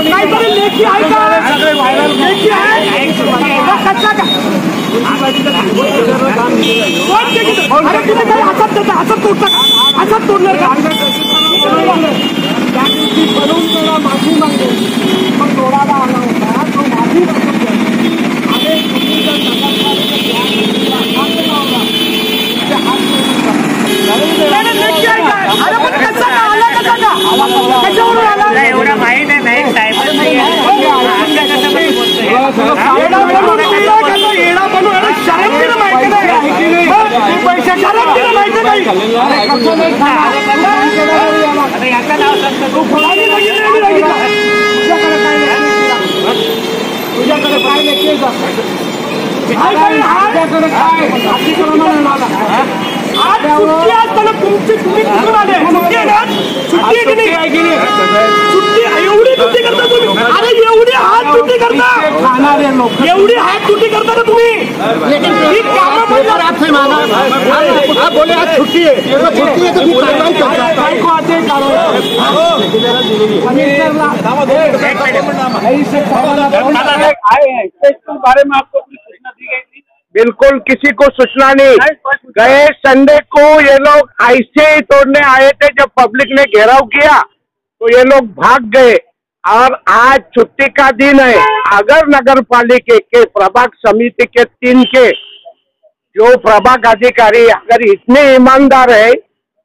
काहीतरी लेखी आहे का? लेखी आहे कच्चा का? अरे तुम्ही काही हातात देता, हातात तोडता का? हातात तोडणार का? त्या दिवशी बनवून त्याला माफी मागली, मग तोडायला आला होता तो माफी मागून अरे एवढा माहित आहे नाही साहेब पैसे शरम दिलं माहिती नाही तुझ्याकडे काय लेखी आज सुट्टी असताना तुम्ही कुठून आले? सुट्टी आहे ना? सुट्टी की नाही? सुट्टी एवढी सुट्टी करता तुम्ही? अरे एवढी हात सुट्टी करता, एवढी हात सुट्टी करता ना तुम्ही? ही कामं बोले आज छुट्टी है, छुट्टी है तो काय को आते बारे में आपको सूचना दी गई थी? बिल्कुल किसी को सूचना नहीं। गए संडे को ये लोग ऐसे ही तोड़ने आए थे, जब पब्लिक ने घेराव किया तो ये लोग भाग गए और आज छुट्टी का दिन है। अगर नगर पालिका के प्रभाग समिति के 3 के जो प्रभाग अधिकारी अगर इतने ईमानदार है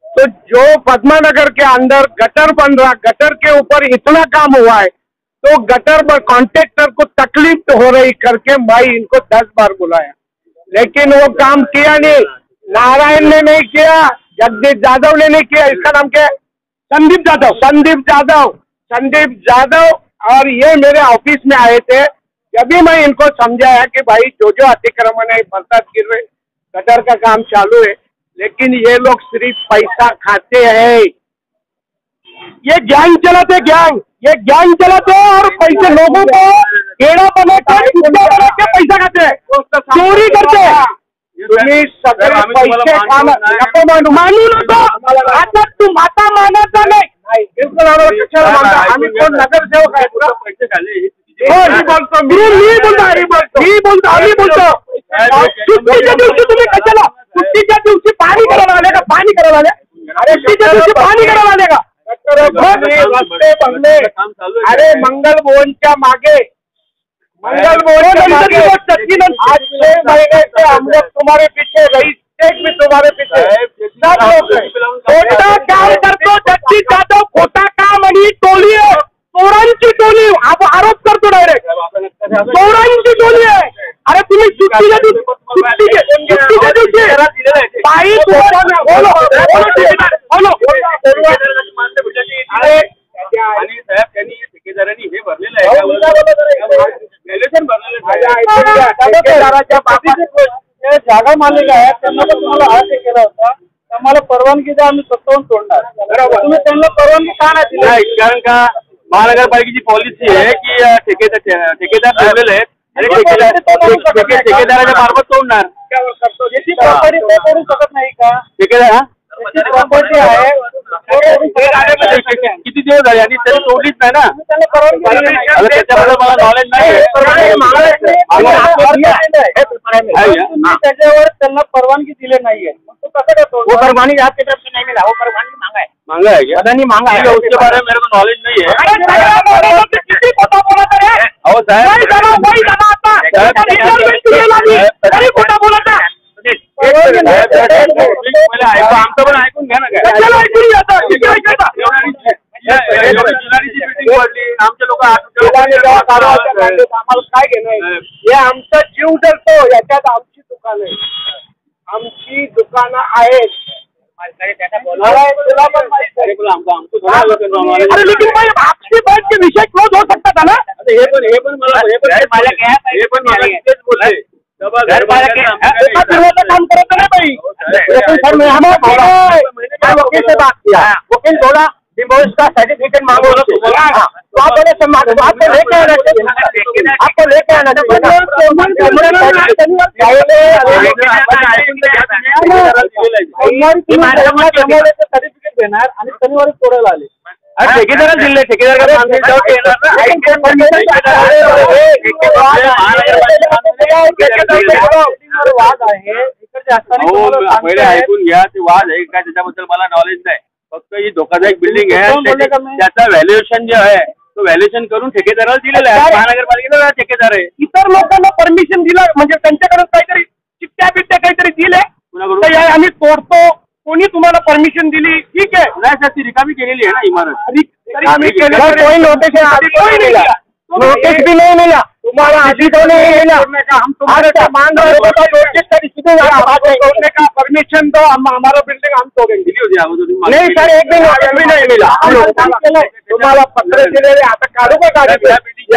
तो जो पद्मानगर के अंदर गटर बन रहा, गटर के ऊपर इतना काम हुआ है तो गटर पर कॉन्ट्रैक्टर को तकलीफ हो रही करके मैं इनको 10 बार बुलाया, लेकिन वो काम किया नहीं। नारायण ने नहीं किया, जगदीश यादव ने नहीं किया। इसका नाम क्या है? संदीप यादव। और ये मेरे ऑफिस में आए थे, जब भी मैं इनको समझाया कि भाई जो अतिक्रमण है बरसात गिर रहे, गटर का काम चालू है, लेकिन ये लोग सिर्फ पैसा खाते हैं। ये गैंग चलाते और पैसे लोगों को गेड़ा बना के पैसा खाते हैं, चोरी करते हैं। तुम्ही सगळे पैसे मानू नको, आता तुम आता मानायचा नाही। बिलकुल आम्ही कोण नगरसेवक आहेत का? पैसे खाल्ले मी बोलतो आम्ही बोलतो। सुट्टीच्या दिवशी तुम्ही कशाला? सुट्टीच्या दिवशी पाणी करायला आले का? अरे सुट्टीच्या दिवशी पाणी करायला आले का? अरे मंगल भवनच्या मागे आज 6 महीने से हम लोग तुम्हारे पीछे, रईस शेख भी तुम्हारे पीछे, सब लोग खोटा काम करतो। जगदीश यादव खोटा काम आणि टोली आहे, चोरांची टोली। आरोप करतो डायरेक्ट, चोरांची टोली आहे। अरे तुम्ही सुट्टीच्या दिवशी बाई ठेकेदारांनी हे भरलेलं आहे, जागा मालिक आहे त्यांना तुम्हाला हा केला होता, आम्हाला परवानगी द्या, आम्ही स्वतःहून तोडणार। तुम्ही त्यांना परवानगी का नाही दिली? कारण का महानगरपालिकेची पॉलिसी आहे की ठेकेदार ठेवलेले आहेत आणि ठेकेदाराच्या मार्फत तोडणार। याची प्रॉपर्टी ते करू शकत नाही का? ठेकेदार प्रॉपर्टी आहे, किती दिवस झाले आणि त्यांनी तोडलीच नाही ना, त्याच्याबद्दल मला नॉलेज नाही। त्याच्यावर त्यांना परवानगी दिली नाहीये, मग तो कसं करतो? वो परवानगी आपकी तरफ से नहीं मिला, वो परवानगी मांगा है क्या? पता नहीं मांगा है, उसके बारे में मेरे को नॉलेज नहीं है। आमचं पण ऐकून घ्या ना, आमचे लोक आम्हाला काय घेणं? हे आमचा जीव जळतो, याच्यात आमची दुकानं आहे, आमची दुकानं आहेत। लेकिन भाई आपसी बात के विषय क्लोज हो सकता था ना? हे पण काम करत नाही भाई। वकील से बात किया, वकील बोला डिवोर्स का सर्टिफिकेट मांगो, तो आप बोले आपको लेके आना, आपको लेके आना। सर्टिफिकेट देणार आणि शनिवारी तोडायला आले, ठेकेदार दिले ठेकेदार पहिले ऐकून घ्या. ते वाद आहे काय त्याच्याबद्दल मला नॉलेज नाही. फक्त ही धोकादायक बिल्डिंग आहे. त्याचा व्हॅल्युएशन जे आहे तो व्हॅल्युएशन करून ठेकेदाराला दिलेला आहे. महानगरपालिकेला ठेकेदार आहे. इतर लोकांना परमिशन दिलं म्हणजे त्यांच्याकडे काहीतरी चिठ्ठ्या बिट्ट्या काहीतरी दिले आम्ही तोडतो. कोणी तुम्हाला परमिशन दिली ठीक आहे. नाही सर ती रिकामी केलेली आहे ना इमारत. कोई नोटिस भी नहीं मिला तुम्हारा अभी तो नहीं मिला. मांग रहे हो तो नोटिस तोड़ने का परमिशन दो. हमारा बिल्डिंग हम तोड़ेंगे. नहीं सर एक भी नोटिस भी नहीं मिला. तुम्हाला पत्र दिलेले आता काढू का गाडी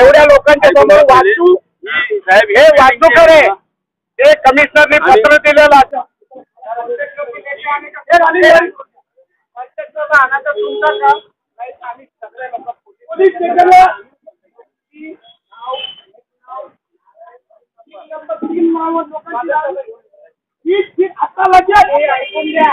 एवढ्या लोकांच्या समोर वाचू हे वाचू करे हे कमिशनरने पत्र दिलेलं आता आता लगेच ऐकून द्या.